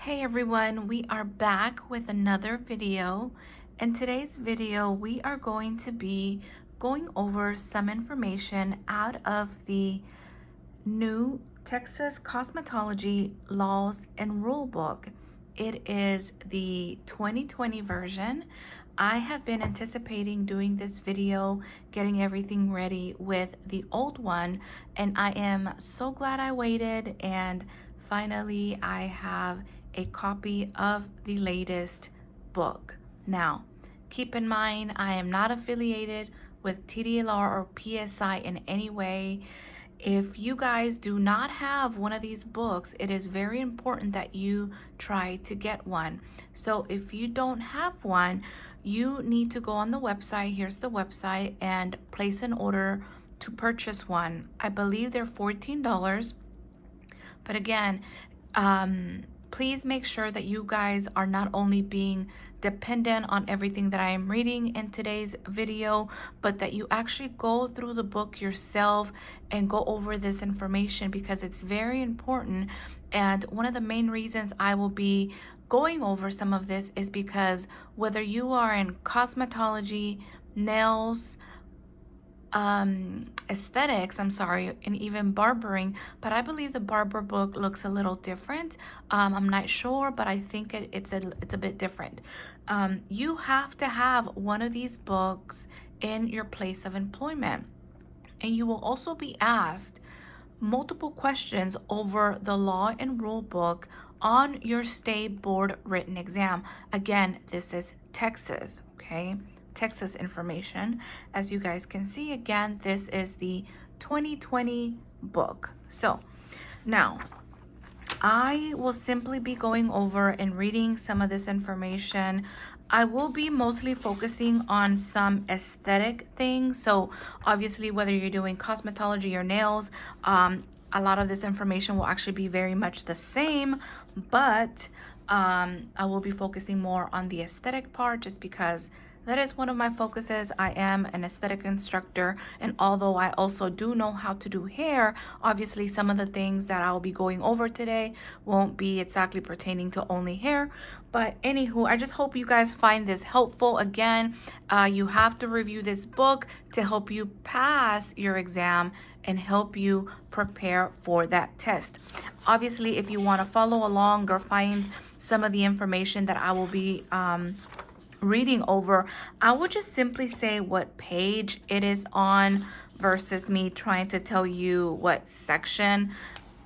Hey everyone, we are back with another video. In today's video, we are going to be going over some information out of the new Texas Cosmetology Laws and Rule Book. It is the 2020 version. I have been anticipating doing this video, getting everything ready with the old one, and I am so glad I waited, and finally I have a copy of the latest book. Now, keep in mind, I am not affiliated with TDLR or PSI in any way. If you guys do not have one of these books, it is very important that you try to get one. So if you don't have one, you need to go on the website. Here's the website, and place an order to purchase one. I believe they're $14. But again, please make sure that you guys are not only being dependent on everything that I am reading in today's video, but that you actually go through the book yourself and go over this information, because it's very important. And one of the main reasons I will be going over some of this is because whether you are in cosmetology, nails, aesthetics, and even barbering, but I believe the barber book looks a little different. I'm not sure, but I think it's a bit different. You have to have one of these books in your place of employment, and you will also be asked multiple questions over the law and rule book on your state board written exam. Again, this is Texas, okay? Texas information. As you guys can see, again, this is the 2020 book. So now I will simply be going over and reading some of this information. I will be mostly focusing on some aesthetic things. So obviously, whether you're doing cosmetology or nails, a lot of this information will actually be very much the same, but I will be focusing more on the aesthetic part, just because that is one of my focuses. I am an aesthetic instructor, and although I also do know how to do hair, obviously some of the things that I'll be going over today won't be exactly pertaining to only hair. But anywho, I just hope you guys find this helpful. Again, you have to review this book to help you pass your exam and help you prepare for that test. Obviously, if you want to follow along or find some of the information that I will be reading over, I would just simply say what page it is on versus me trying to tell you what section.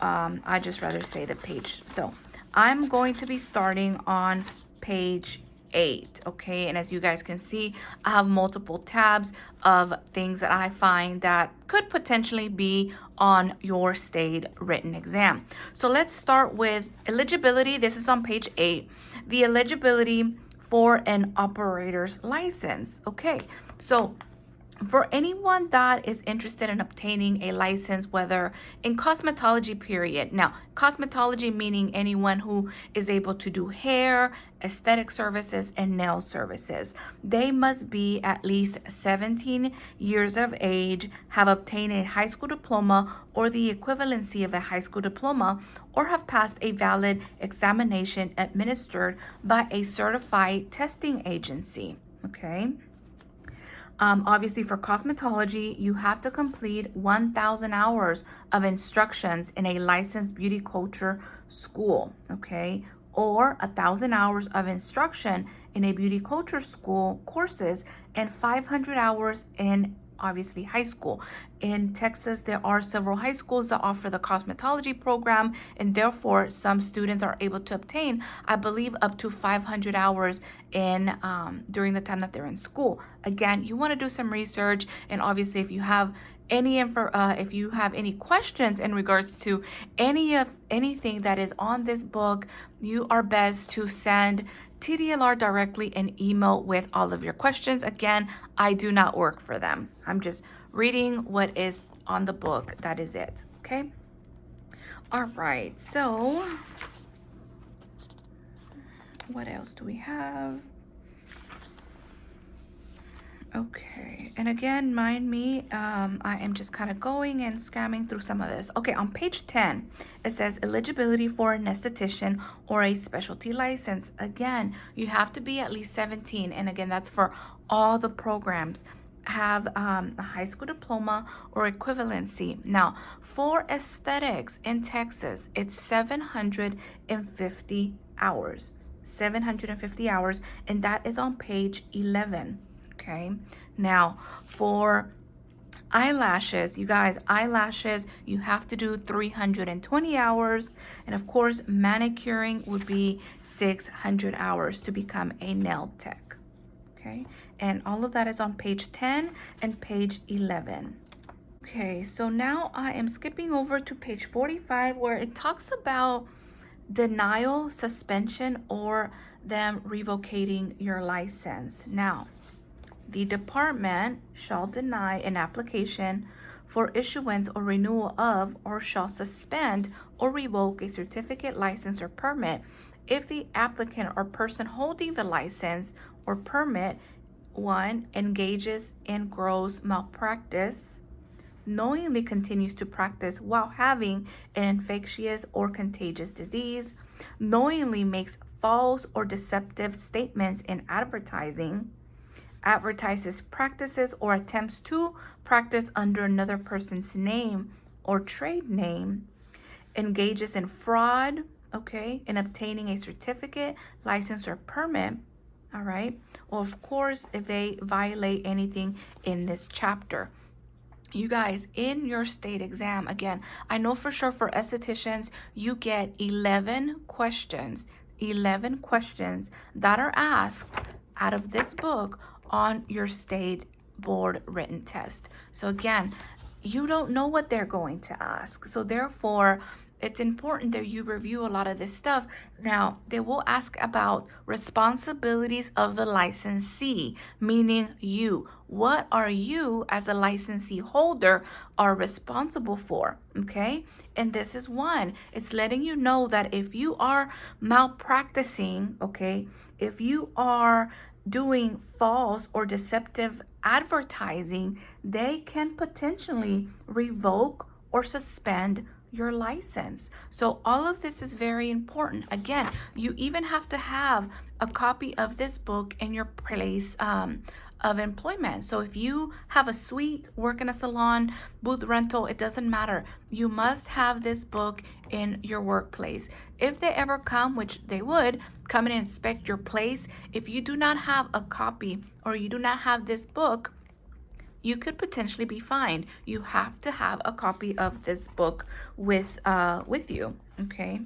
I just rather say the page. So I'm going to be starting on page 8, okay? And as you guys can see, I have multiple tabs of things that I find that could potentially be on your state written exam. So let's start with eligibility. This is on page 8. The eligibility for an operator's license. Okay, so for anyone that is interested in obtaining a license, whether in cosmetology period. Now, cosmetology meaning anyone who is able to do hair, aesthetic services, and nail services. They must be at least 17 years of age, have obtained a high school diploma or the equivalency of a high school diploma, or have passed a valid examination administered by a certified testing agency. Okay. Obviously, for cosmetology, you have to complete 1,000 hours of instructions in a licensed beauty culture school, okay? Or 1,000 hours of instruction in a beauty culture school courses, and 500 hours in obviously high school. In Texas, there are several high schools that offer the cosmetology program, and therefore some students are able to obtain, I believe, up to 500 hours in during the time that they're in school. Again, you want to do some research, and obviously if you have any questions in regards to anything that is on this book, you are best to send TDLR directly an email with all of your questions. Again, I do not work for them. I'm just reading what is on the book. That is it. Okay. All right. So what else do we have? Okay. and again, mind me, I am just kind of going and scamming through some of this. Okay, on page 10, it says eligibility for an esthetician or a specialty license. Again, you have to be at least 17, and again, that's for all the programs. Have a high school diploma or equivalency. Now, for aesthetics in Texas, it's 750 hours. 750 hours, and that is on page 11. Okay, now for eyelashes, you guys, eyelashes, you have to do 320 hours, and of course manicuring would be 600 hours to become a nail tech. Okay, and all of that is on page 10 and page 11. Okay, so now I am skipping over to page 45, where it talks about denial, suspension, or them revocating your license. Now, the department shall deny an application for issuance or renewal of, or shall suspend or revoke a certificate, license, or permit if the applicant or person holding the license or permit, 1, engages in gross malpractice, knowingly continues to practice while having an infectious or contagious disease, knowingly makes false or deceptive statements in advertising, advertises, practices, or attempts to practice under another person's name or trade name, engages in fraud, okay, in obtaining a certificate, license, or permit, all right, or of course, if they violate anything in this chapter. You guys, in your state exam, again, I know for sure for estheticians, you get 11 questions that are asked out of this book on your state board written test. So again, you don't know what they're going to ask. So therefore, it's important that you review a lot of this stuff. Now, they will ask about responsibilities of the licensee, meaning you. What are you as a licensee holder are responsible for, okay? And this is one. It's letting you know that if you are malpracticing, okay, if you are doing false or deceptive advertising, they can potentially revoke or suspend your license. So all of this is very important. Again, you even have to have a copy of this book in your place of employment. So if you have a suite, work in a salon, booth rental, it doesn't matter. You must have this book in your workplace. If they ever come, which they would, come and inspect your place, if you do not have a copy or you do not have this book, you could potentially be fined. You have to have a copy of this book with you, okay?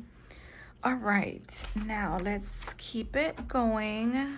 All right, now let's keep it going.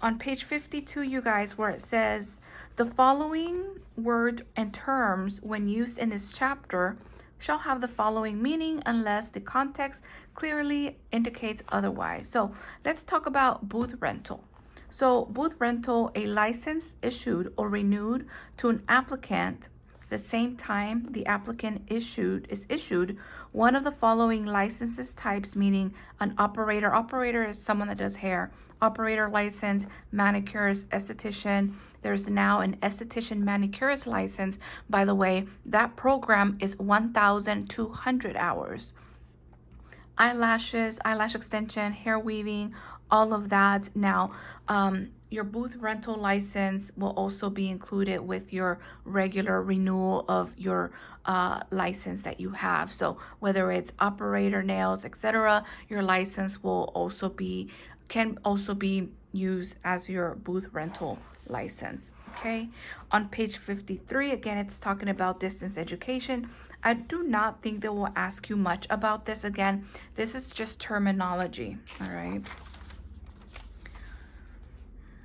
On page 52, you guys, where it says, the following words and terms when used in this chapter shall have the following meaning unless the context clearly indicates otherwise. So let's talk about booth rental. So booth rental, a license issued or renewed to an applicant the same time the applicant is issued one of the following licenses types, meaning an operator. Operator is someone that does hair. Operator license, manicurist, esthetician. There's now an esthetician manicurist license. By the way, that program is 1,200 hours. Eyelashes, eyelash extension, hair weaving, all of that. Now, your booth rental license will also be included with your regular renewal of your license that you have. So whether it's operator, nails, etc., your license can also be used as your booth rental license. Okay, on page 53, again, it's talking about distance education. I do not think they will ask you much about this. Again, this is just terminology. All right.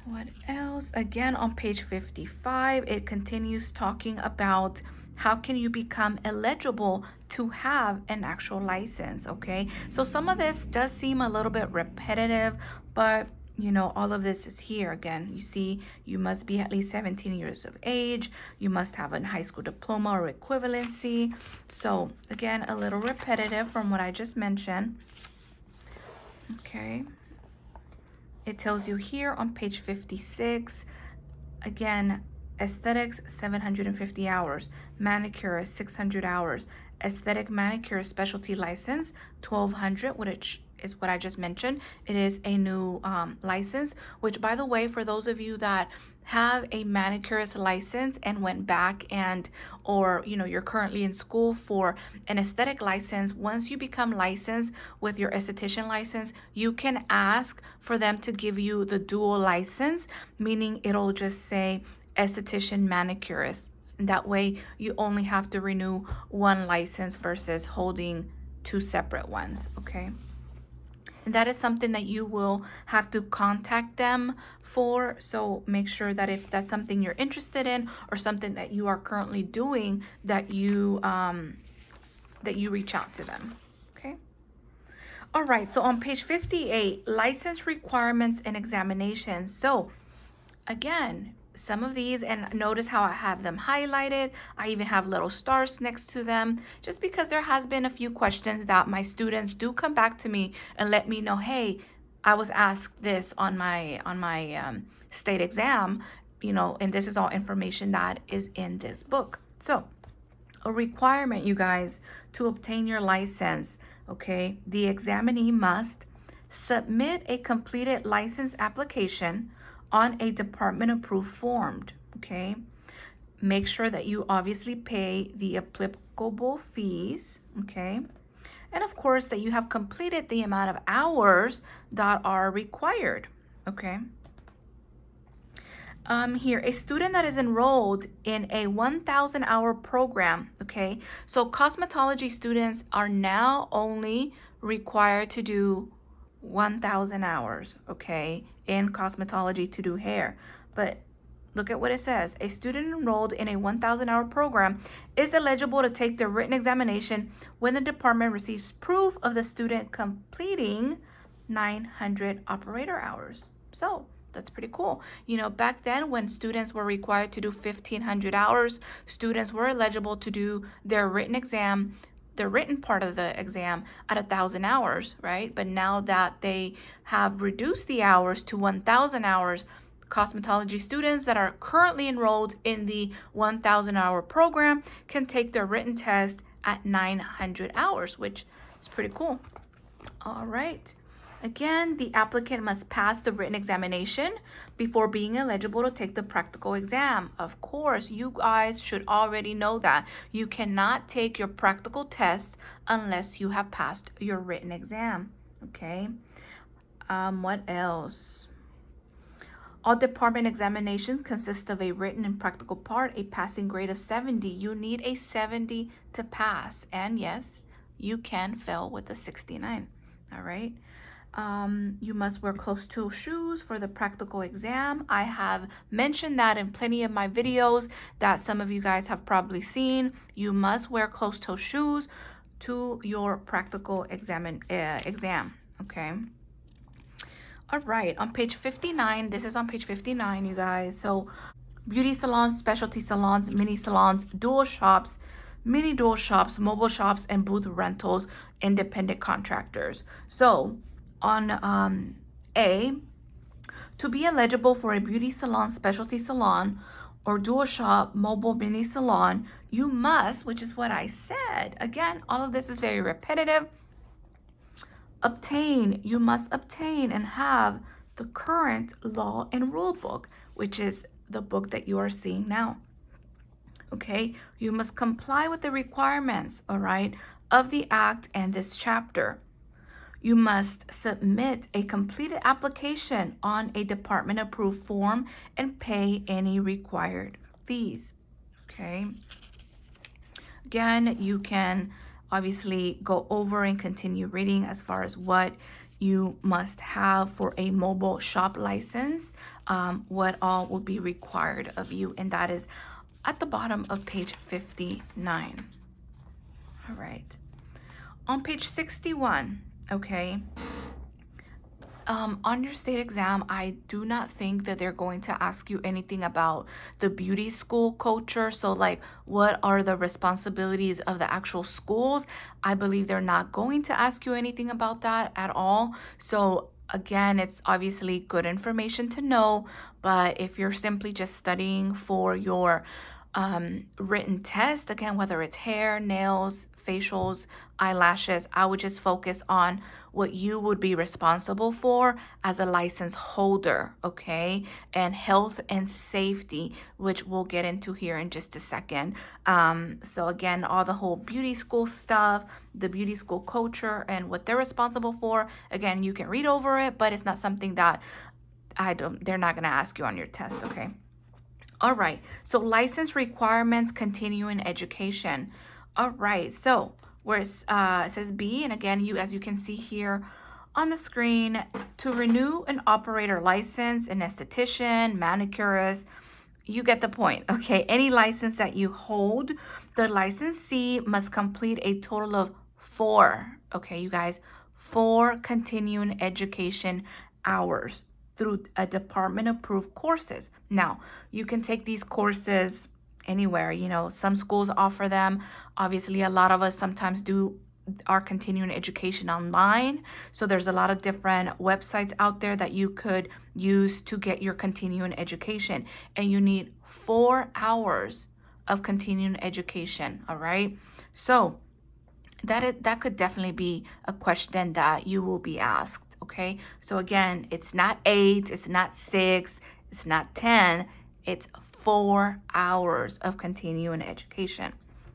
What else? Again, on page 55, it continues talking about how can you become eligible to have an actual license, okay? So some of this does seem a little bit repetitive, but you know, all of this is here. Again, you see, you must be at least 17 years of age. You must have a high school diploma or equivalency. So again, a little repetitive from what I just mentioned. Okay. It tells you here on page 56, Again, aesthetics 750 hours, manicure 600 hours, aesthetic manicure specialty license 1200, which is what I just mentioned. It is a new license, which, by the way, for those of you that have a manicurist license and went back and, or you're currently in school for an aesthetic license, once you become licensed with your esthetician license, you can ask for them to give you the dual license, meaning it'll just say esthetician manicurist. And that way you only have to renew one license versus holding two separate ones. Okay. And that is something that you will have to contact them for. So make sure that if that's something you're interested in or something that you are currently doing, that you reach out to them. Okay. All right. So on page 58, license requirements and examinations. So again, some of these, and notice how I have them highlighted. I even have little stars next to them, just because there has been a few questions that my students do come back to me and let me know, hey, I was asked this on my state exam, and this is all information that is in this book. So a requirement, you guys, to obtain your license, okay, the examinee must submit a completed license application on a department approved form. Okay, make sure that you obviously pay the applicable fees. Okay, and of course that you have completed the amount of hours that are required. Okay. Here, a student that is enrolled in a 1,000 hour program. Okay, so cosmetology students are now only required to do 1,000 hours, okay, in cosmetology to do hair. But look at what it says. A student enrolled in a 1,000 hour program is eligible to take the written examination when the department receives proof of the student completing 900 operator hours. So that's pretty cool. Back then when students were required to do 1,500 hours, students were eligible to do their written exam, the written part of the exam, at 1,000 hours, right? But now that they have reduced the hours to 1,000 hours, cosmetology students that are currently enrolled in the 1,000 hour program can take their written test at 900 hours, which is pretty cool. All right. Again, the applicant must pass the written examination before being eligible to take the practical exam. Of course, you guys should already know that. You cannot take your practical test unless you have passed your written exam. Okay. What else? All department examinations consist of a written and practical part, a passing grade of 70. You need a 70 to pass. And yes, you can fail with a 69. All right. You must wear closed-toe shoes for the practical exam. I have mentioned that in plenty of my videos that some of you guys have probably seen. You must wear closed-toe shoes to your practical exam. Okay. All right. On page 59, this is on page 59, you guys. So beauty salons, specialty salons, mini salons, dual shops, mini dual shops, mobile shops, and booth rentals, independent contractors. So on A, to be eligible for a beauty salon, specialty salon, or dual shop, mobile mini salon, you must, which is what I said, again, all of this is very repetitive, you must obtain and have the current law and rule book, which is the book that you are seeing now. Okay, you must comply with the requirements, all right, of the act and this chapter. You must submit a completed application on a department approved form and pay any required fees. Okay. Again, you can obviously go over and continue reading as far as what you must have for a mobile shop license, what all will be required of you, and that is at the bottom of page 59. All right. On page 61, okay, on your state exam, I do not think that they're going to ask you anything about the beauty school culture. So like, what are the responsibilities of the actual schools? I believe they're not going to ask you anything about that at all. So Again, it's obviously good information to know, but if you're simply just studying for your written test, again, whether it's hair, nails, facials, eyelashes, I would just focus on what you would be responsible for as a license holder, okay? And health and safety, which we'll get into here in just a second. So again, all the whole beauty school stuff, the beauty school culture and what they're responsible for, again, you can read over it, but it's not something that they're not gonna ask you on your test, okay? All right, so license requirements, continuing education. All right, so where it says B, and again, as you can see here on the screen, to renew an operator license, an esthetician, manicurist, you get the point, okay? Any license that you hold, the licensee must complete a total of 4, okay, you guys, 4 continuing education hours through a department approved courses. Now, you can take these courses anywhere, you know, some schools offer them. Obviously, a lot of us sometimes do our continuing education online. So there's a lot of different websites out there that you could use to get your continuing education. And you need 4 hours of continuing education, all right? So that could definitely be a question that you will be asked, okay? So again, it's not 8, it's not 6, it's not 10, it's 4 hours of continuing education.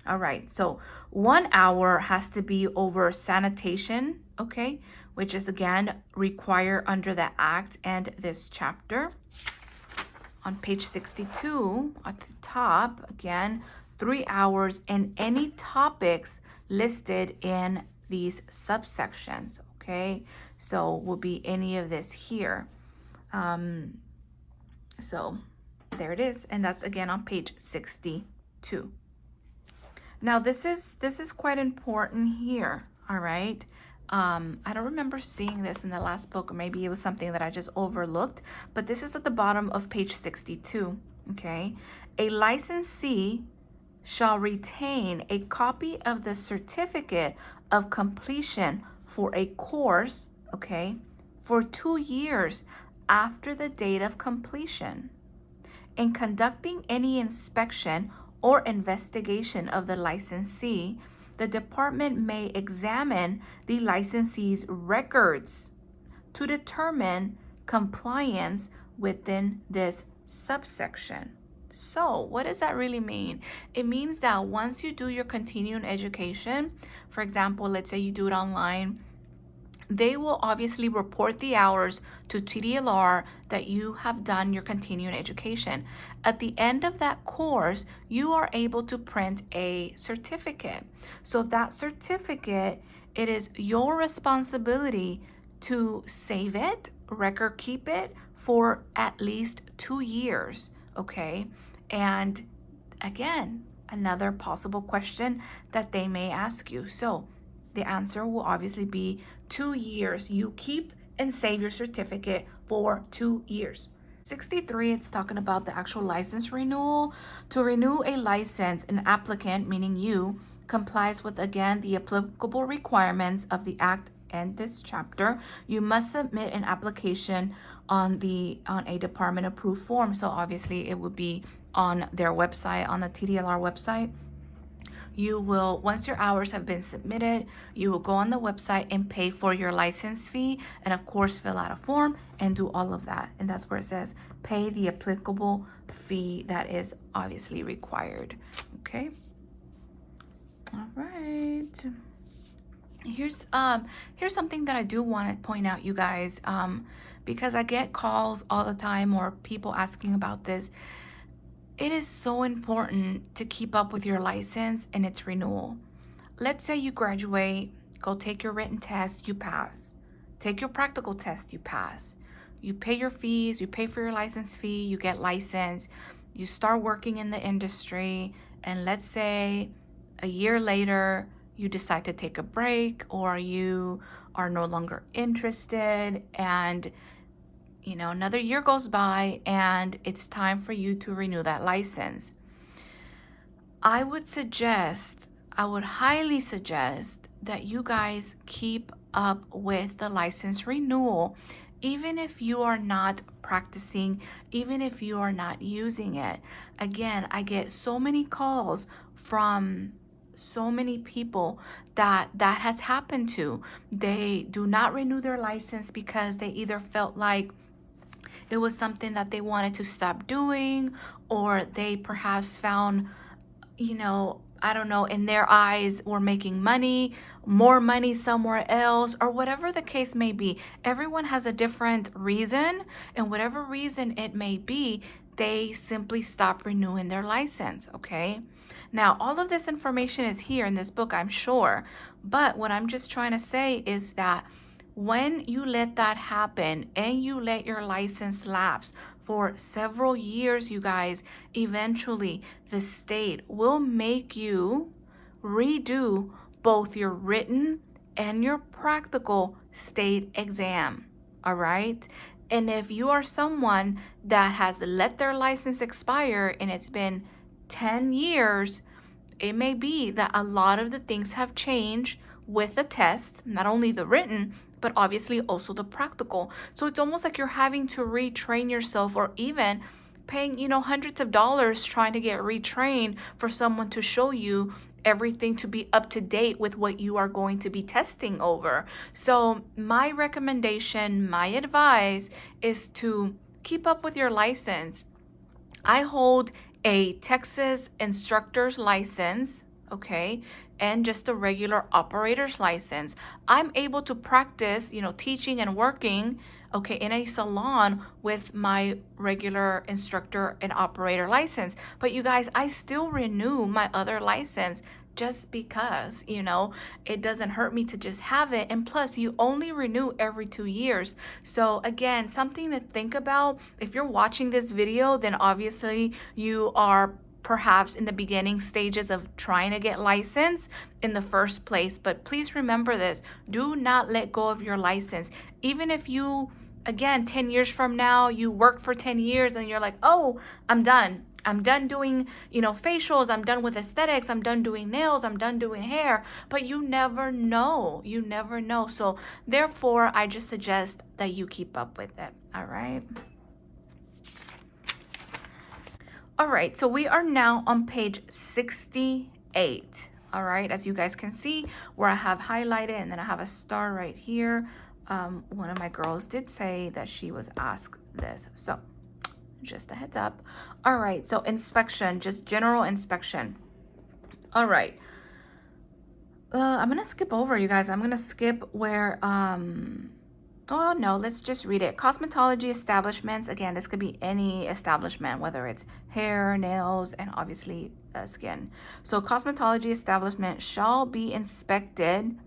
All right, so 1 hour has to be over sanitation, okay, which is again required under the act and this chapter. On page 62 at the top, again, 3 hours in any topics listed in these subsections, okay? So will be any of this here. So there it is, and that's again on page 62. Now this is quite important here, all right? I don't remember seeing this in the last book, or maybe it was something that I just overlooked, but this is at the bottom of page 62, okay? A licensee shall retain a copy of the certificate of completion for a course, okay, for 2 years after the date of completion. In conducting any inspection or investigation of the licensee, the department may examine the licensee's records to determine compliance within this subsection. So what does that really mean? It means that once you do your continuing education, for example, let's say you do it online, they will obviously report the hours to TDLR that you have done your continuing education. At the end of that course, you are able to print a certificate. So that certificate, it is your responsibility to save it, record keep it for at least 2 years, okay? And again, another possible question that they may ask you. So the answer will obviously be 2 years. You keep and save your certificate for 2 years. 63, it's talking about the actual license renewal. To renew a license, an applicant, meaning you, complies with, again, the applicable requirements of the Act and this chapter. You must submit an application on a department approved form. So obviously it would be on their website, on the TDLR website. You will, once your hours have been submitted, you will go on the website and pay for your license fee, and of course fill out a form and do all of that. And that's where it says pay the applicable fee that is obviously required. Okay. All right. Here's something that I do want to point out, you guys, because I get calls all the time or people asking about this. It is so important to keep up with your license and its renewal. Let's say you graduate, go take your written test, you pass. Take your practical test, you pass. You pay your fees, you pay for your license fee, you get licensed, you start working in the industry, and let's say a year later, you decide to take a break, or you are no longer interested, and another year goes by and it's time for you to renew that license. I would highly suggest that you guys keep up with the license renewal, even if you are not practicing, even if you are not using it. Again, I get so many calls from so many people that has happened to. They do not renew their license because they either felt like it was something that they wanted to stop doing, or they perhaps found, I don't know, in their eyes, we're making money, more money somewhere else, or whatever the case may be. Everyone has a different reason, and whatever reason it may be, they simply stop renewing their license, okay? Now, all of this information is here in this book, I'm sure, but what I'm just trying to say is that when you let that happen and you let your license lapse for several years, you guys, eventually the state will make you redo both your written and your practical state exam. All right. And if you are someone that has let their license expire and it's been 10 years, it may be that a lot of the things have changed with the test, not only the written, but obviously also the practical. So it's almost like you're having to retrain yourself, or even paying, hundreds of dollars trying to get retrained for someone to show you everything to be up to date with what you are going to be testing over. So my recommendation, my advice is to keep up with your license. I hold a Texas instructor's license, okay, and just a regular operator's license. I'm able to practice, teaching and working, okay, in a salon with my regular instructor and operator license. But you guys, I still renew my other license just because, it doesn't hurt me to just have it. And plus, you only renew every 2 years. So again, something to think about. If you're watching this video, then obviously you are perhaps in the beginning stages of trying to get licensed in the first place. But please remember this, do not let go of your license. Even if you, again, 10 years from now, you work for 10 years and you're like, oh, I'm done. I'm done doing, facials. I'm done with aesthetics. I'm done doing nails. I'm done doing hair. But you never know. You never know. So therefore, I just suggest that you keep up with it. All right. All right. So we are now on page 68. All right. As you guys can see, where I have highlighted and then I have a star right here. One of my girls did say that she was asked this. So just a heads up. All right, so inspection, just general inspection. All right. I'm gonna skip over, you guys. I'm gonna skip where oh no, let's just read it. Cosmetology establishments, again, this could be any establishment, whether it's hair, nails, and obviously skin. So cosmetology establishment shall be inspected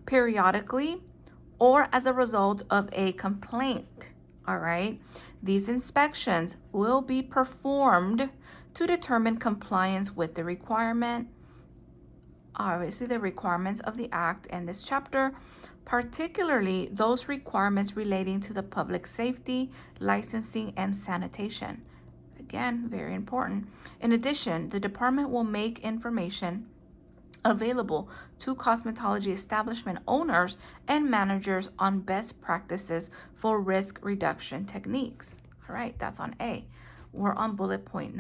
periodically or as a result of a complaint. All right. These inspections will be performed to determine compliance with the requirement, obviously the requirements of the Act and this chapter, particularly those requirements relating to the public safety, licensing, and sanitation. Again, very important. In addition, the department will make information available to cosmetology establishment owners and managers on best practices for risk reduction techniques. All right, that's on A. We're on bullet point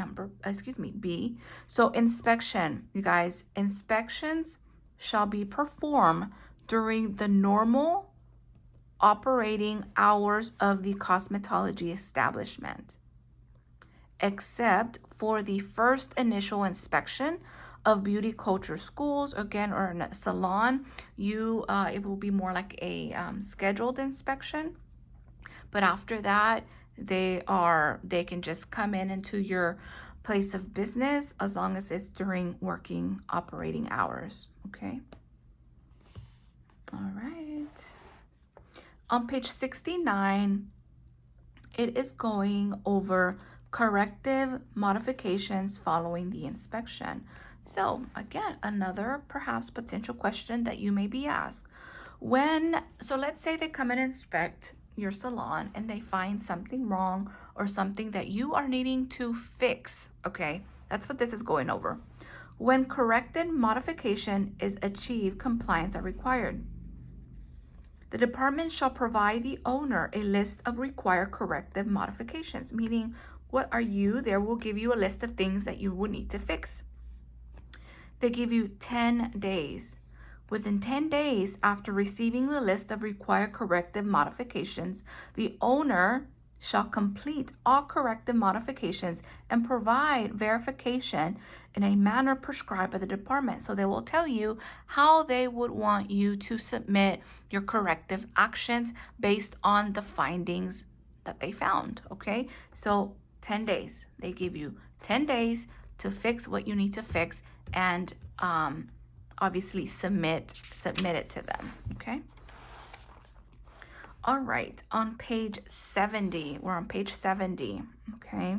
B. So inspection, you guys, inspections shall be performed during the normal operating hours of the cosmetology establishment, except for the first initial inspection of beauty culture schools, again, or in a salon. It will be more like a scheduled inspection. But after that, they can just come into your place of business as long as it's during working operating hours. Okay. All right. On page 69, it is going over corrective modifications following the inspection. So again, another perhaps potential question that you may be asked. So let's say they come and inspect your salon and they find something wrong or something that you are needing to fix, okay? That's what this is going over. When corrected modification is achieved, compliance are required. The department shall provide the owner a list of required corrective modifications, meaning what are you? There will give you a list of things that you will need to fix. They give you 10 days. Within 10 days after receiving the list of required corrective modifications, the owner shall complete all corrective modifications and provide verification in a manner prescribed by the department. So they will tell you how they would want you to submit your corrective actions based on the findings that they found, okay? So 10 days. They give you 10 days to fix what you need to fix and obviously submit it to them, okay? All right, on page 70, we're on page 70, okay?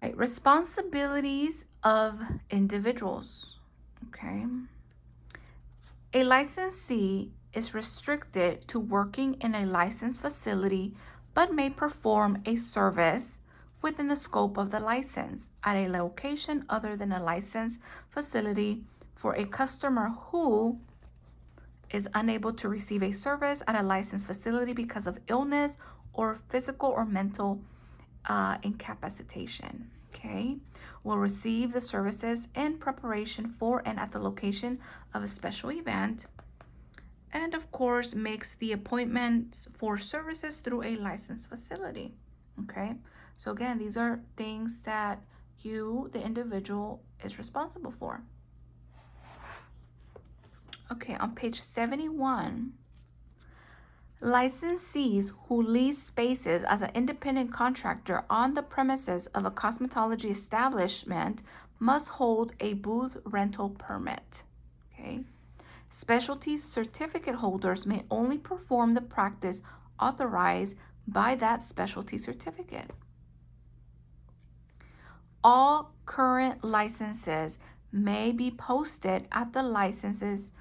Right, responsibilities of individuals, okay? A licensee is restricted to working in a licensed facility, but may perform a service within the scope of the license at a location other than a licensed facility for a customer who is unable to receive a service at a licensed facility because of illness or physical or mental incapacitation, okay? Will receive the services in preparation for and at the location of a special event, and of course makes the appointments for services through a licensed facility, okay? So again, these are things that you, the individual, is responsible for. Okay, on page 71, licensees who lease spaces as an independent contractor on the premises of a cosmetology establishment must hold a booth rental permit, okay? Specialty certificate holders may only perform the practice authorized by that specialty certificate. All current licenses may be posted at the licensee's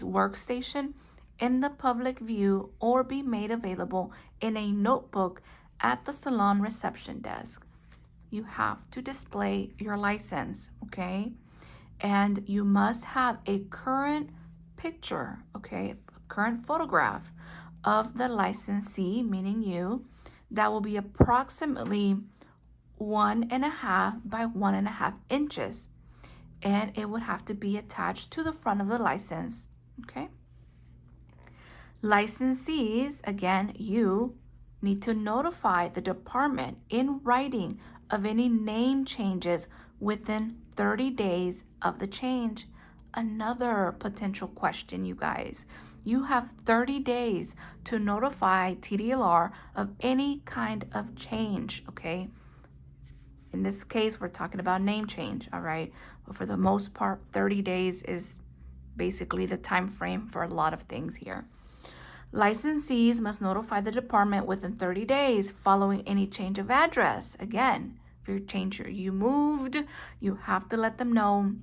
workstation in the public view or be made available in a notebook at the salon reception desk. You have to display your license, okay? And you must have a current picture, okay? A current photograph of the licensee, meaning you, that will be approximately 1.5 by 1.5 inches. And it would have to be attached to the front of the license, okay? Licensees, again, you need to notify the department in writing of any name changes within 30 days of the change. Another potential question, you guys. You have 30 days to notify TDLR of any kind of change, okay? In this case, we're talking about name change, all right? But for the most part, 30 days is basically the time frame for a lot of things here. Licensees must notify the department within 30 days following any change of address. Again, if you moved, you have to let them know,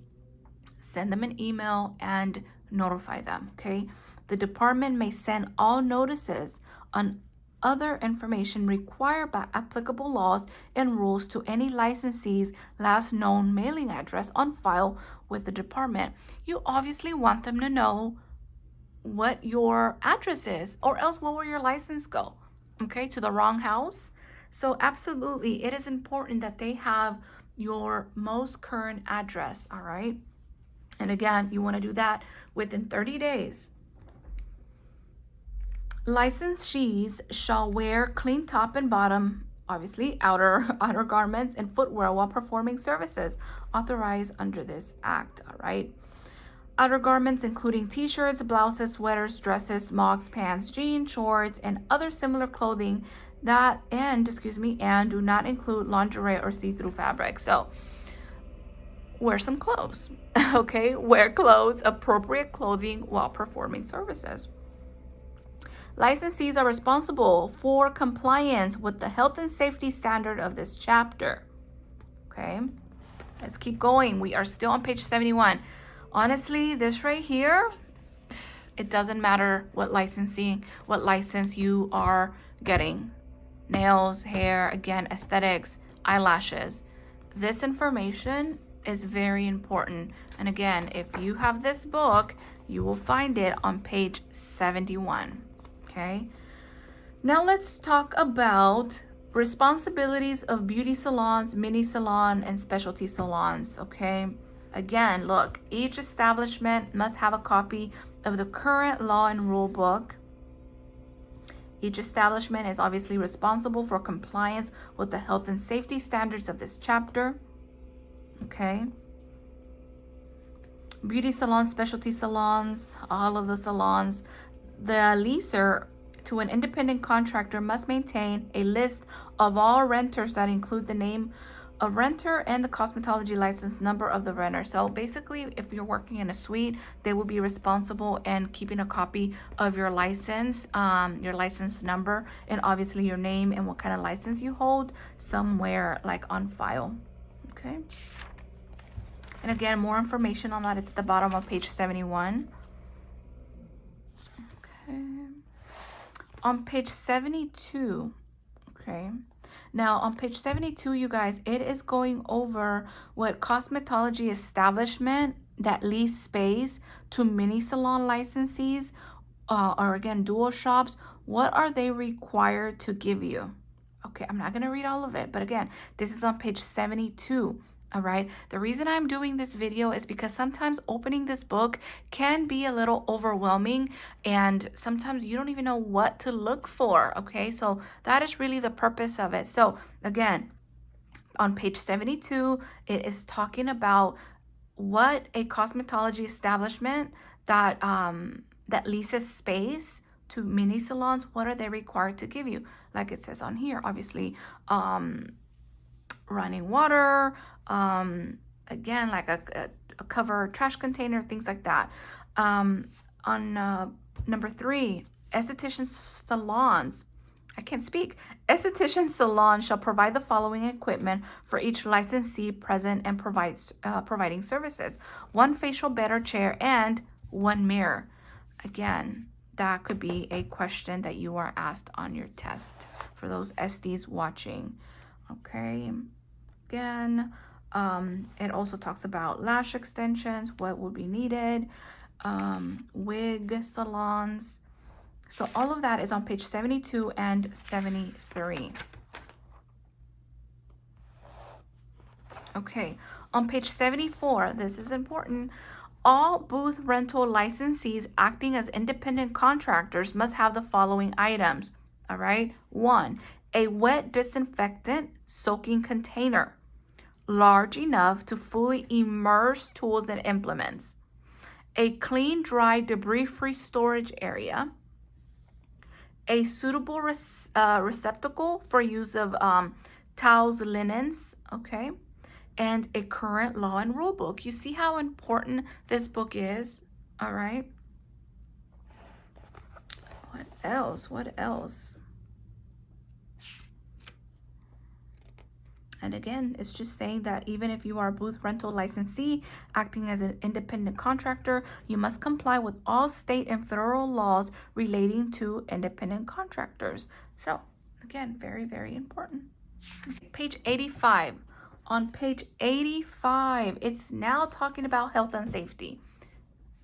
send them an email and notify them, okay? The department may send all notices on other information required by applicable laws and rules to any licensee's last known mailing address on file with the department. You obviously want them to know what your address is, or else where will your license go? Okay, to the wrong house? So absolutely, it is important that they have your most current address, all right? And again, you want to do that within 30 days. Licensees shall wear clean top and bottom, obviously outer garments and footwear while performing services authorized under this act, all right? Outer garments including t-shirts, blouses, sweaters, dresses, smocks, pants, jeans, shorts, and other similar clothing and do not include lingerie or see-through fabric. So wear some clothes, okay? Wear clothes, appropriate clothing while performing services. Licensees are responsible for compliance with the health and safety standard of this chapter. Okay, let's keep going. We are still on page 71. Honestly, this right here, it doesn't matter what license you are getting. Nails, hair, again, aesthetics, eyelashes. This information is very important. And again, if you have this book, you will find it on page 71. Okay. Now let's talk about responsibilities of beauty salons, mini salon, and specialty salons. Okay. Again, look, each establishment must have a copy of the current law and rule book. Each establishment is obviously responsible for compliance with the health and safety standards of this chapter. Okay. Beauty salons, specialty salons, all of the salons. The leaser to an independent contractor must maintain a list of all renters that include the name of renter and the cosmetology license number of the renter. So basically, if you're working in a suite, they will be responsible in keeping a copy of your license number, and obviously your name and what kind of license you hold somewhere like on file. Okay. And again, more information on that, it's at the bottom of page 71. Okay. On page 72, okay. Now on page 72, you guys, it is going over what cosmetology establishment that lease space to mini salon licensees or again, dual shops, what are they required to give you? Okay, I'm not going to read all of it, but again, this is on page 72. All right. The reason I'm doing this video is because sometimes opening this book can be a little overwhelming and sometimes you don't even know what to look for. Okay. So that is really the purpose of it. So again, on page 72, it is talking about what a cosmetology establishment that that leases space to mini salons, what are they required to give you? Like it says on here, obviously, running water, again, like a cover trash container, things like that. On number 3, esthetician salons. I can't speak. Esthetician salon shall provide the following equipment for each licensee present and providing services: 1 facial bed or chair and 1 mirror. Again, that could be a question that you are asked on your test for those SDs watching. Okay. Again, it also talks about lash extensions, what would be needed, wig salons. So all of that is on page 72 and 73. Okay, on page 74, this is important. All booth rental licensees acting as independent contractors must have the following items. All right. 1, a wet disinfectant soaking container, large enough to fully immerse tools and implements. A clean, dry, debris-free storage area. A suitable receptacle for use of towels, linens, okay? And a current law and rule book. You see how important this book is, all right? What else? What else? And again, it's just saying that even if you are a booth rental licensee acting as an independent contractor, you must comply with all state and federal laws relating to independent contractors. So again, very, very important. Page 85. On page 85, it's now talking about health and safety.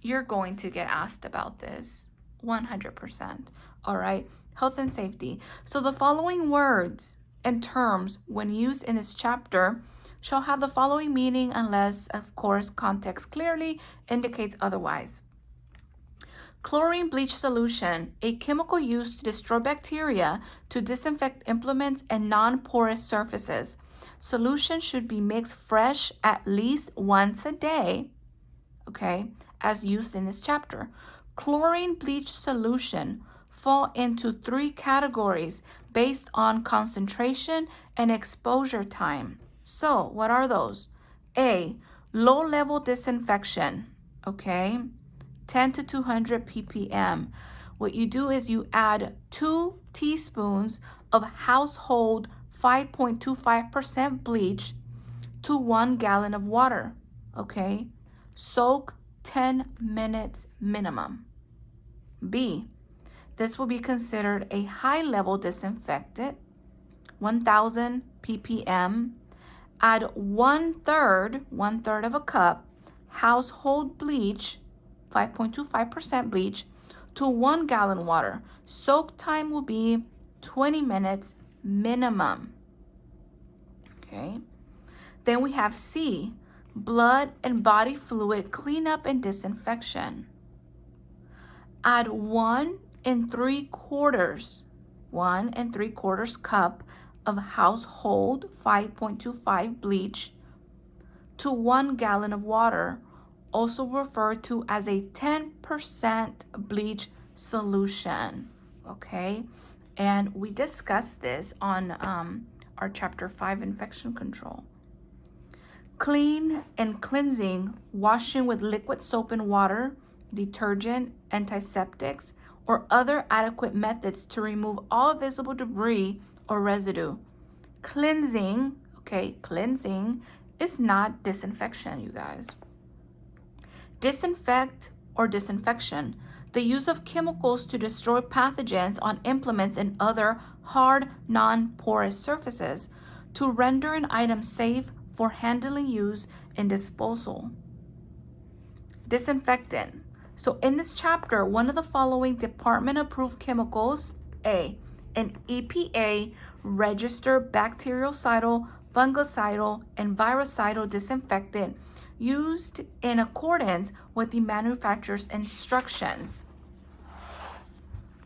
You're going to get asked about this 100%. All right, health and safety. So the following words and terms, when used in this chapter, shall have the following meaning unless, of course, context clearly indicates otherwise. Chlorine bleach solution, a chemical used to destroy bacteria, to disinfect implements and non-porous surfaces. Solution should be mixed fresh at least once a day, okay, as used in this chapter. Chlorine bleach solution fall into 3 categories based on concentration and exposure time. So what are those? A, low-level disinfection, okay, 10 to 200 ppm. What you do is you add 2 teaspoons of household 5.25% bleach to 1 gallon of water, okay? Soak 10 minutes minimum. B, this will be considered a high-level disinfectant, 1000 ppm. Add one third of a cup household bleach, 5.25% bleach, to 1 gallon water. Soak time will be 20 minutes minimum. Okay. Then we have C, blood and body fluid cleanup and disinfection. Add 1 3/4 cup of household 5.25 bleach to 1 gallon of water, also referred to as a 10% bleach solution. Okay, and we discussed this on our chapter 5, infection control. Clean and cleansing, washing with liquid soap and water, detergent, antiseptics, or other adequate methods to remove all visible debris or residue. Cleansing, okay, cleansing is not disinfection, you guys. Disinfect or disinfection, the use of chemicals to destroy pathogens on implements and other hard, non-porous surfaces to render an item safe for handling, use, and disposal. Disinfectant. So in this chapter, one of the following department-approved chemicals, A, an EPA registered bactericidal, fungicidal, and virucidal disinfectant used in accordance with the manufacturer's instructions.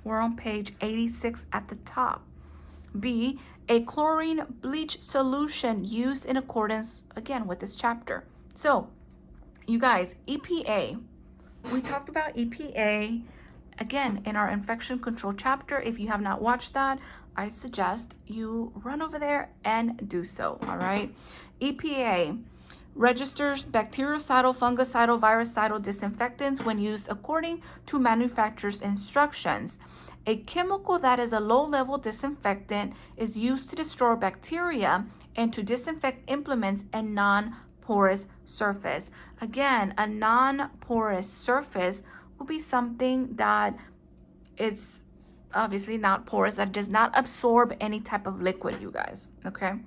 We're on page 86 at the top. B, a chlorine bleach solution used in accordance, again, with this chapter. So, you guys, EPA, we talked about EPA, again, in our infection control chapter. If you have not watched that, I suggest you run over there and do so, all right? EPA registers bactericidal, fungicidal, virucidal disinfectants when used according to manufacturer's instructions. A chemical that is a low-level disinfectant is used to destroy bacteria and to disinfect implements and non-porous surface. Again, a non-porous surface will be something that is obviously not porous, that does not absorb any type of liquid, you guys, okay?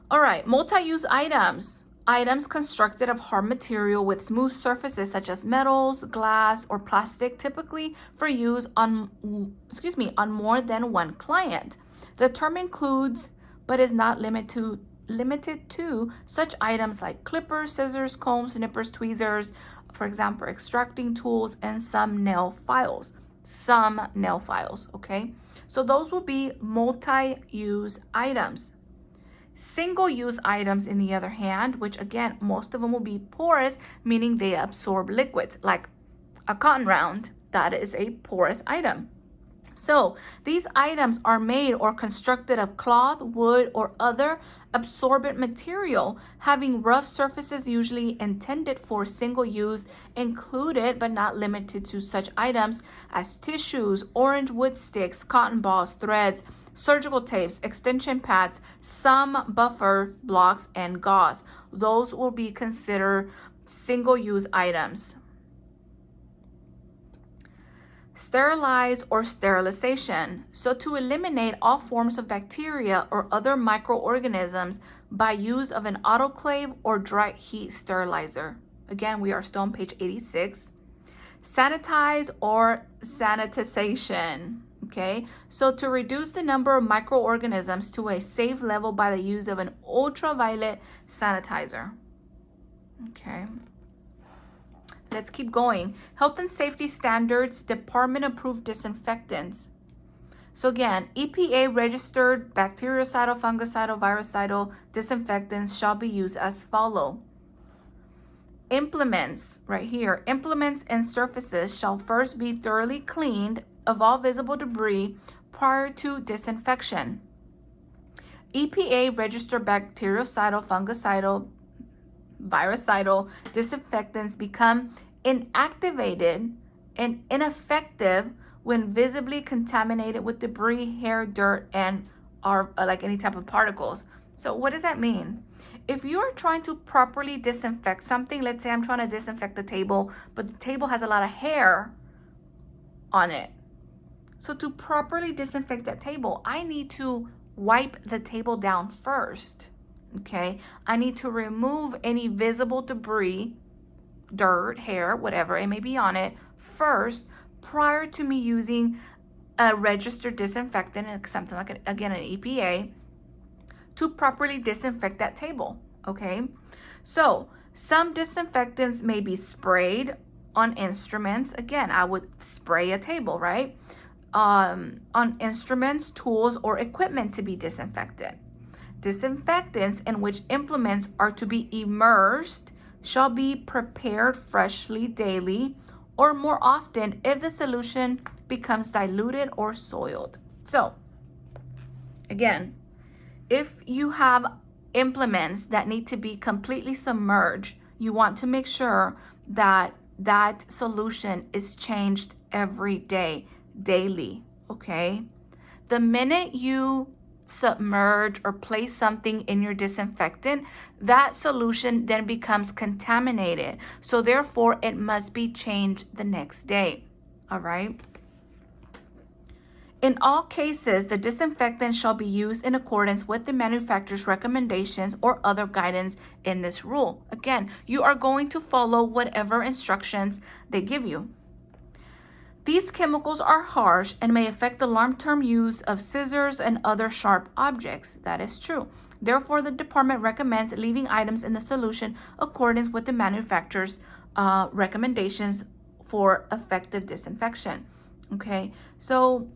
All right, multi-use items. Items constructed of hard material with smooth surfaces such as metals, glass, or plastic, typically for use on more than one client. The term includes, but is not limited to such items like clippers, scissors, combs, nippers, tweezers, for example, extracting tools, and some nail files, okay? So those will be multi-use items. Single-use items, in the other hand, which again, most of them will be porous, meaning they absorb liquids, like a cotton round, that is a porous item. So these items are made or constructed of cloth, wood, or other absorbent material, having rough surfaces usually intended for single use, included but not limited to such items as tissues, orange wood sticks, cotton balls, threads, surgical tapes, extension pads, some buffer blocks, and gauze. Those will be considered single-use items. Sterilize or sterilization. So to eliminate all forms of bacteria or other microorganisms by use of an autoclave or dry heat sterilizer. Again, we are still on page 86. Sanitize or sanitization. Okay, so to reduce the number of microorganisms to a safe level by the use of an ultraviolet sanitizer. Okay. Let's keep going. Health and safety standards, department-approved disinfectants. So again, EPA registered bactericidal, fungicidal, virucidal disinfectants shall be used as follow. Implements, right here, implements and surfaces shall first be thoroughly cleaned of all visible debris prior to disinfection. EPA registered bactericidal, fungicidal, virucidal disinfectants become inactivated and ineffective when visibly contaminated with debris, hair, dirt, and are like any type of particles. So what does that mean? If you are trying to properly disinfect something, let's say I'm trying to disinfect the table, but the table has a lot of hair on it. So to properly disinfect that table, I need to wipe the table down first. okay? I need to remove any visible debris, dirt, hair, whatever it may be on it first prior to me using a registered disinfectant, something like, again, an EPA, to properly disinfect that table, okay? So some disinfectants may be sprayed on instruments. Again, I would spray a table, right? On instruments, tools, or equipment to be disinfected. Disinfectants in which implements are to be immersed shall be prepared freshly daily or more often if the solution becomes diluted or soiled. So, again, if you have implements that need to be completely submerged, you want to make sure that that solution is changed every day, daily, okay? The minute you submerge or place something in your disinfectant, that solution then becomes contaminated. So therefore, it must be changed the next day, all right? In all cases, the disinfectant shall be used in accordance with the manufacturer's recommendations or other guidance in this rule. Again, you are going to follow whatever instructions they give you. These chemicals are harsh and may affect the long-term use of scissors and other sharp objects. That is true. Therefore, the department recommends leaving items in the solution accordance with the manufacturer's recommendations for effective disinfection. Okay, so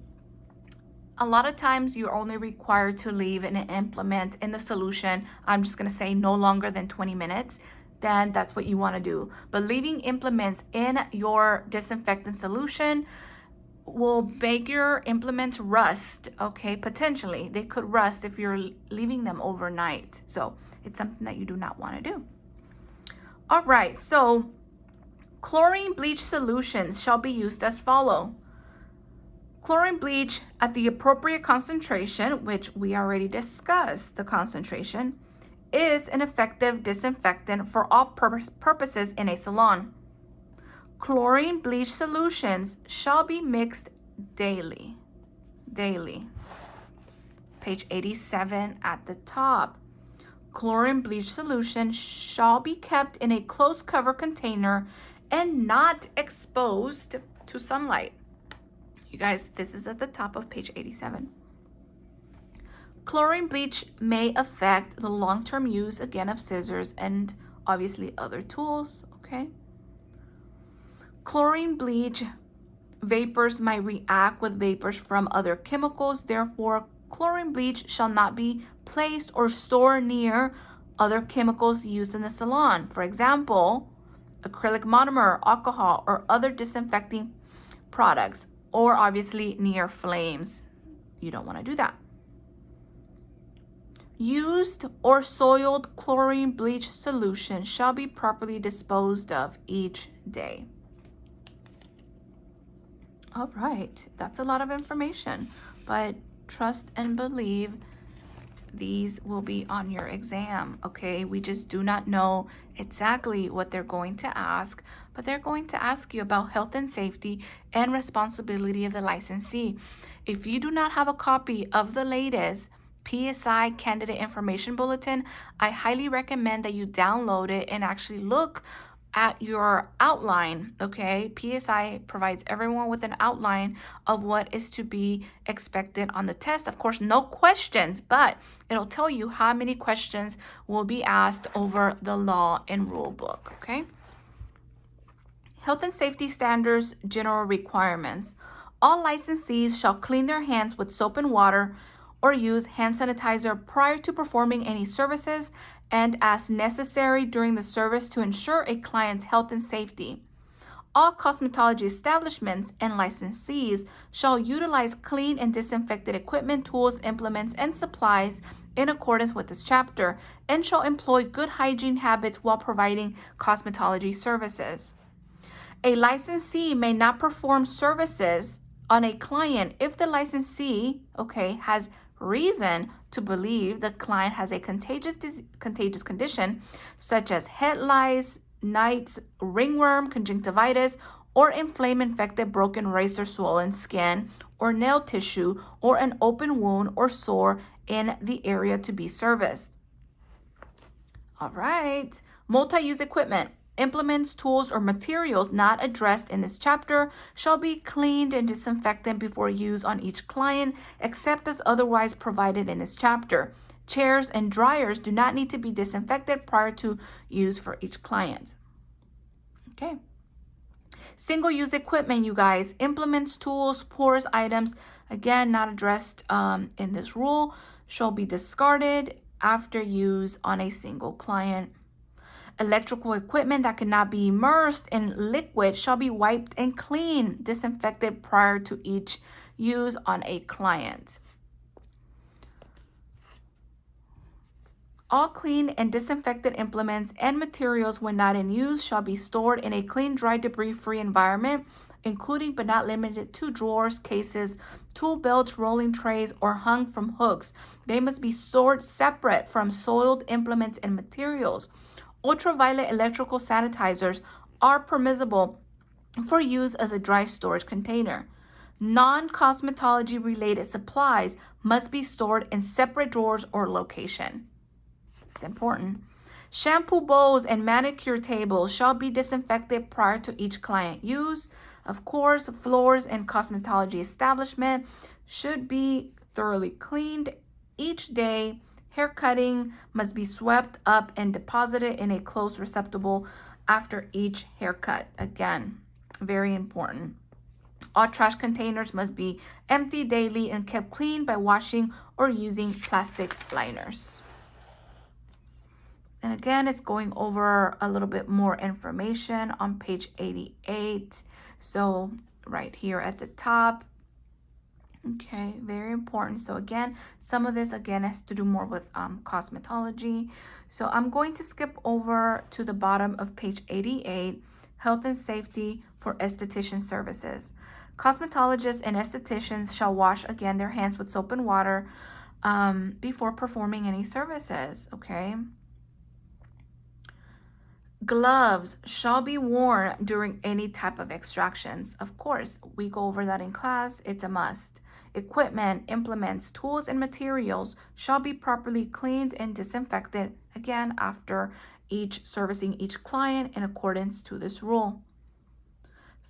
a lot of times you're only required to leave an implement in the solution, I'm just going to say no longer than 20 minutes, then that's what you want to do. But leaving implements in your disinfectant solution will make your implements rust, okay? Potentially, they could rust if you're leaving them overnight. So it's something that you do not want to do. All right, so chlorine bleach solutions shall be used as follow. Chlorine bleach at the appropriate concentration, which we already discussed the concentration, is an effective disinfectant for all purposes in a salon. Chlorine bleach solutions shall be mixed daily. Page 87 at the top. Chlorine bleach solution shall be kept in a closed cover container and not exposed to sunlight. You guys, this is at the top of page 87. Chlorine bleach may affect the long-term use, again, of scissors and obviously other tools, okay? Chlorine bleach vapors might react with vapors from other chemicals. Therefore, chlorine bleach shall not be placed or stored near other chemicals used in the salon. For example, acrylic monomer, alcohol, or other disinfecting products, or obviously near flames. You don't want to do that. Used or soiled chlorine bleach solution shall be properly disposed of each day. All right, that's a lot of information, but trust and believe these will be on your exam, okay? We just do not know exactly what they're going to ask, but they're going to ask you about health and safety and responsibility of the licensee. If you do not have a copy of the latest PSI Candidate Information Bulletin, I highly recommend that you download it and actually look at your outline, okay? PSI provides everyone with an outline of what is to be expected on the test. Of course, no questions, but it'll tell you how many questions will be asked over the law and rule book, okay? Health and safety standards, general requirements. All licensees shall clean their hands with soap and water or use hand sanitizer prior to performing any services and as necessary during the service to ensure a client's health and safety. All cosmetology establishments and licensees shall utilize clean and disinfected equipment, tools, implements, and supplies in accordance with this chapter and shall employ good hygiene habits while providing cosmetology services. A licensee may not perform services on a client if the licensee, okay, has reason to believe the client has a contagious condition such as head lice, mites, ringworm, conjunctivitis, or inflamed, infected, broken, raised, or swollen skin or nail tissue, or an open wound or sore in the area to be serviced. All right. Multi-use equipment. Implements, tools, or materials not addressed in this chapter shall be cleaned and disinfected before use on each client, except as otherwise provided in this chapter. Chairs and dryers do not need to be disinfected prior to use for each client. Okay. Single-use equipment, you guys. Implements, tools, porous items, again, not addressed in this rule, shall be discarded after use on a single client. Electrical equipment that cannot be immersed in liquid shall be wiped and cleaned, disinfected prior to each use on a client. All clean and disinfected implements and materials when not in use shall be stored in a clean, dry, debris-free environment, including but not limited to drawers, cases, tool belts, rolling trays, or hung from hooks. They must be stored separate from soiled implements and materials. Ultraviolet electrical sanitizers are permissible for use as a dry storage container. Non-cosmetology related supplies must be stored in separate drawers or location. It's important. Shampoo bowls and manicure tables shall be disinfected prior to each client use. Of course, floors in cosmetology establishment should be thoroughly cleaned each day. Hair cutting must be swept up and deposited in a closed receptacle after each haircut. Again, very important. All trash containers must be emptied daily and kept clean by washing or using plastic liners. And again, it's going over a little bit more information on page 88. So right here at the top. Okay, very important. So again, some of this again has to do more with cosmetology. So I'm going to skip over to the bottom of page 88, health and safety for esthetician services. Cosmetologists and estheticians shall wash again their hands with soap and water before performing any services. Okay. Gloves shall be worn during any type of extractions. Of course, we go over that in class. It's a must. Equipment, implements, tools, and materials shall be properly cleaned and disinfected, again, after each servicing each client in accordance to this rule.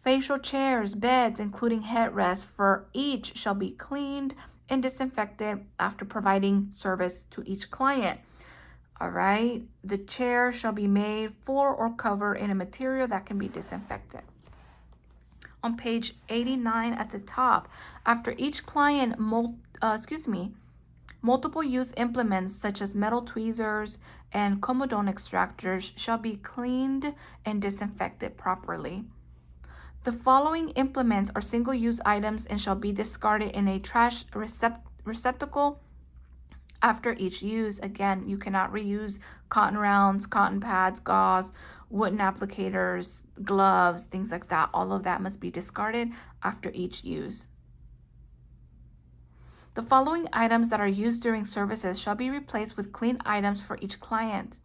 Facial chairs, beds, including headrests for each shall be cleaned and disinfected after providing service to each client. All right, the chair shall be made for or covered in a material that can be disinfected. On page 89 at the top, after each client, multiple use implements such as metal tweezers and comedone extractors shall be cleaned and disinfected properly. The following implements are single-use items and shall be discarded in a trash receptacle after each use. Again, you cannot reuse cotton rounds, cotton pads, gauze, wooden applicators, gloves, things like that. All of that must be discarded after each use. The following items that are used during services shall be replaced with clean items for each client.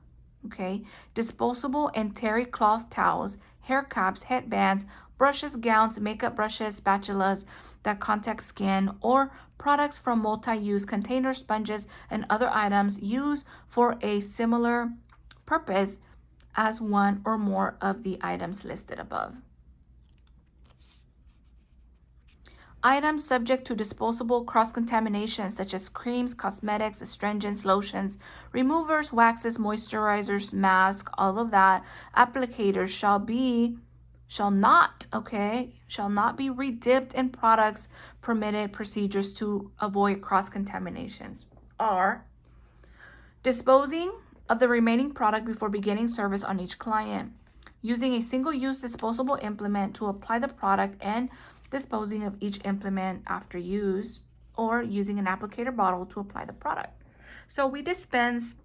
Okay, disposable and terry cloth towels, hair caps, headbands, brushes, gowns, makeup brushes, spatulas that contact skin, or products from multi-use containers, sponges, and other items used for a similar purpose as one or more of the items listed above. Items subject to disposable cross-contamination such as creams, cosmetics, astringents, lotions, removers, waxes, moisturizers, masks, all of that, applicators shall not be redipped in products. Permitted procedures to avoid cross-contaminations are disposing of the remaining product before beginning service on each client, using a single-use disposable implement to apply the product and disposing of each implement after use, or using an applicator bottle to apply the product. So we dispense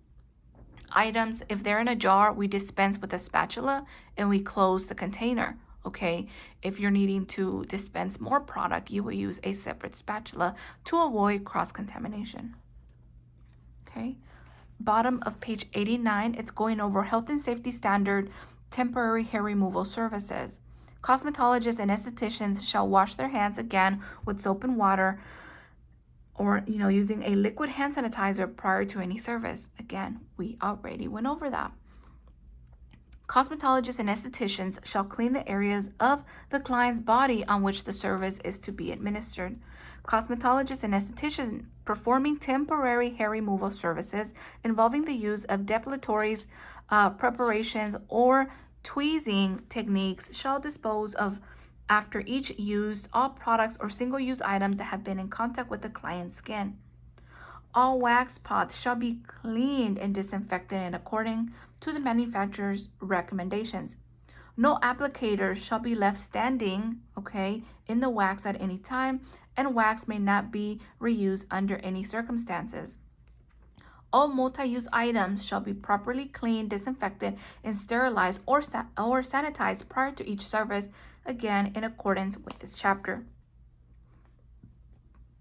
items. If they're in a jar, we dispense with a spatula and we close the container. Okay, if you're needing to dispense more product, you will use a separate spatula to avoid cross-contamination. Okay, bottom of page 89, it's going over health and safety standard temporary hair removal services. Cosmetologists and estheticians shall wash their hands again with soap and water or, using a liquid hand sanitizer prior to any service. Again, we already went over that. Cosmetologists and estheticians shall clean the areas of the client's body on which the service is to be administered. Cosmetologists and estheticians performing temporary hair removal services involving the use of depilatories, preparations, or tweezing techniques shall dispose of, after each use, all products or single-use items that have been in contact with the client's skin. All wax pots shall be cleaned and disinfected in accordance to the manufacturer's recommendations. No applicators shall be left standing, in the wax at any time, and wax may not be reused under any circumstances. All multi-use items shall be properly cleaned, disinfected, and sterilized or sanitized prior to each service, again in accordance with this chapter.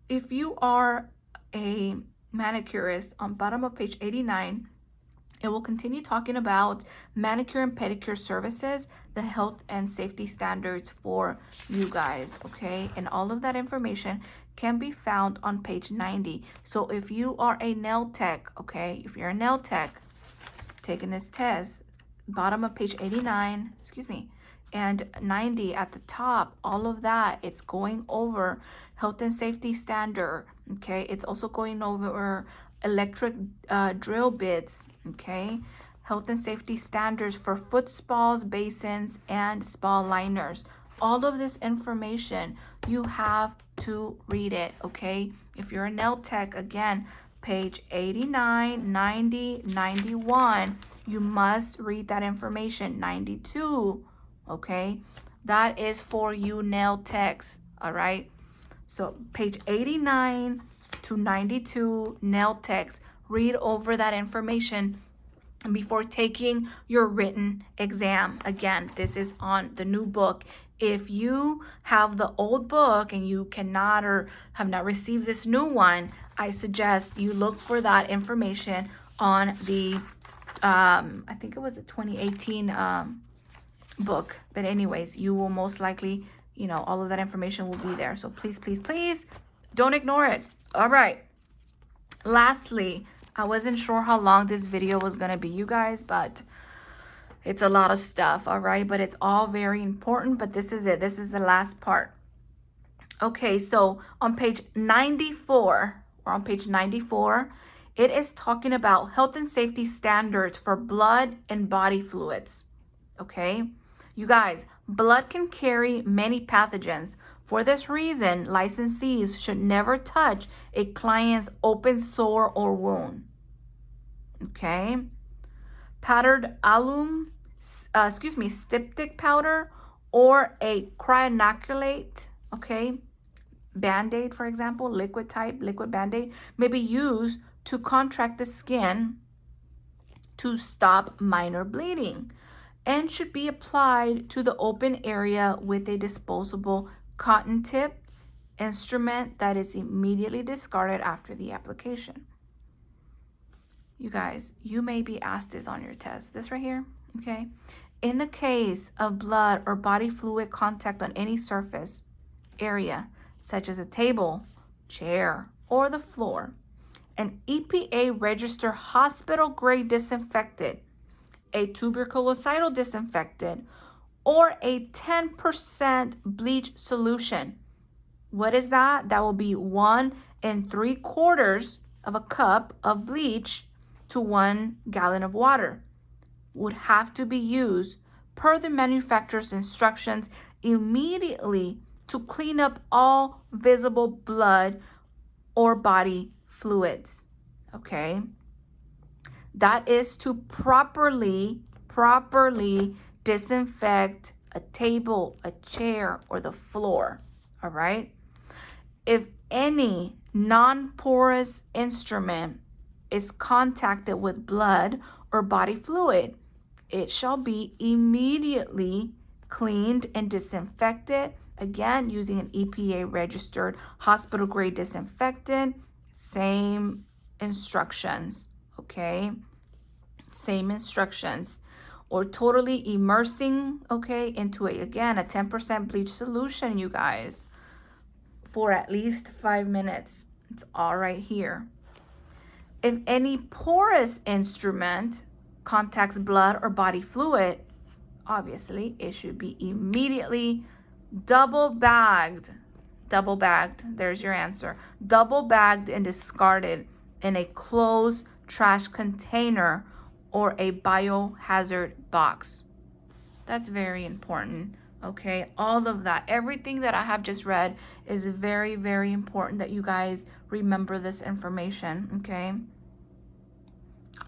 If you are a manicurist, on bottom of page 89, it will continue talking about manicure and pedicure services, the health and safety standards for you guys, and all of that information can be found on page 90. So if you are a nail tech, if you're a nail tech taking this test, bottom of page 89, and 90 at the top, all of that, it's going over health and safety standard, It's also going over electric drill bits, Health and safety standards for foot spas, basins, and spa liners. All of this information, you have to read it, If you're a nail tech, again, page 89, 90, 91, you must read that information. 92, that is for you nail techs, all right? So page 89 to 92, nail techs, read over that information before taking your written exam. Again, this is on the new book. If you have the old book and you cannot or have not received this new one, I suggest you look for that information on the, I think it was a 2018 book. But anyways, you will most likely, all of that information will be there. So please, please, please don't ignore it. All right. Lastly, I wasn't sure how long this video was going to be, you guys, but it's a lot of stuff, all right? But it's all very important, but this is it. This is the last part. Okay, so on page 94, it is talking about health and safety standards for blood and body fluids, You guys, blood can carry many pathogens. For this reason, licensees should never touch a client's open sore or wound. Powdered alum, styptic powder, or a cryonoculate, Band-Aid, for example, liquid Band-Aid, may be used to contract the skin to stop minor bleeding and should be applied to the open area with a disposable cotton tip instrument that is immediately discarded after the application. You guys, you may be asked this on your test. This right here, In the case of blood or body fluid contact on any surface area, such as a table, chair, or the floor, an EPA registered hospital-grade disinfectant, a tuberculocidal disinfectant, or a 10% bleach solution. What is that? That will be 1 3/4 of a cup of bleach to 1 gallon of water. Would have to be used per the manufacturer's instructions immediately to clean up all visible blood or body fluids. That is to properly disinfect a table, a chair, or the floor. All right. If any non-porous instrument is contacted with blood or body fluid, it shall be immediately cleaned and disinfected. Again, using an EPA registered hospital grade disinfectant. Same instructions. Same instructions. Or totally immersing, into a 10% bleach solution, you guys, for at least 5 minutes. It's all right here. If any porous instrument contacts blood or body fluid, obviously it should be immediately double bagged. Double bagged, there's your answer. Double bagged and discarded in a closed trash container or a biohazard box. That's very important. Okay, all of that, everything that I have just read is very, very important that you guys remember this information. Okay.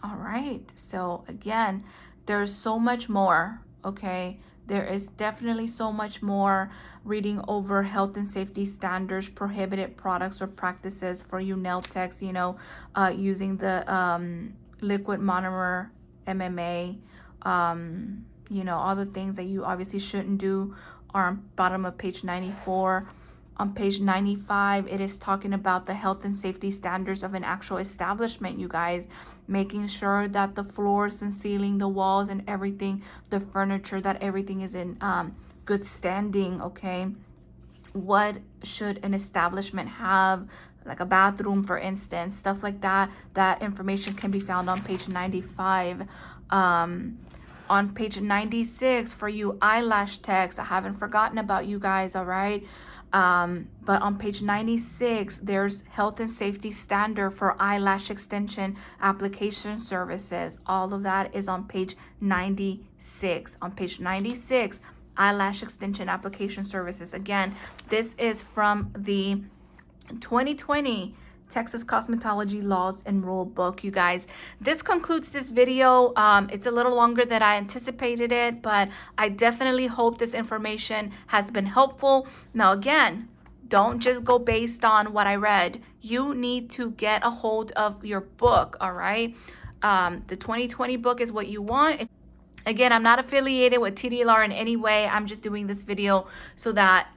All right, so again, there's so much more. Okay, there is definitely so much more. Reading over health and safety standards, prohibited products or practices for you nail techs, you know, using the liquid monomer MMA, you know, all the things that you obviously shouldn't do are on bottom of page 94. On page 95, it is talking about the health and safety standards of an actual establishment, you guys. Making sure that the floors and ceiling, the walls and everything, the furniture, that everything is in good standing, okay? What should an establishment have? Like a bathroom, for instance, stuff like that. That information can be found on page 95. On page 96, for you eyelash techs, I haven't forgotten about you guys, all right? But on page 96, there's health and safety standard for eyelash extension application services. All of that is on page 96. On page 96, eyelash extension application services. Again, this is from the 2020 Texas Cosmetology Laws and Rule Book, you guys. This concludes this video. It's a little longer than I anticipated it, but I definitely hope this information has been helpful. Now, again, don't just go based on what I read. You need to get a hold of your book, all right? The 2020 book is what you want. Again, I'm not affiliated with TDLR in any way. I'm just doing this video so that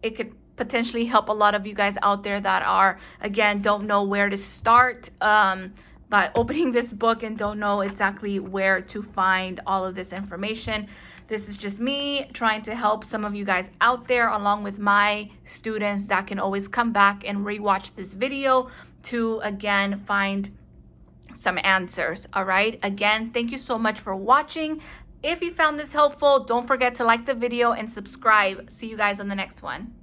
it could potentially help a lot of you guys out there that are, again, don't know where to start by opening this book and don't know exactly where to find all of this information. This is just me trying to help some of you guys out there, along with my students that can always come back and rewatch this video to, again, find some answers. All right, again, thank you so much for watching. If you found this helpful, don't forget to like the video and subscribe. See you guys on the next one.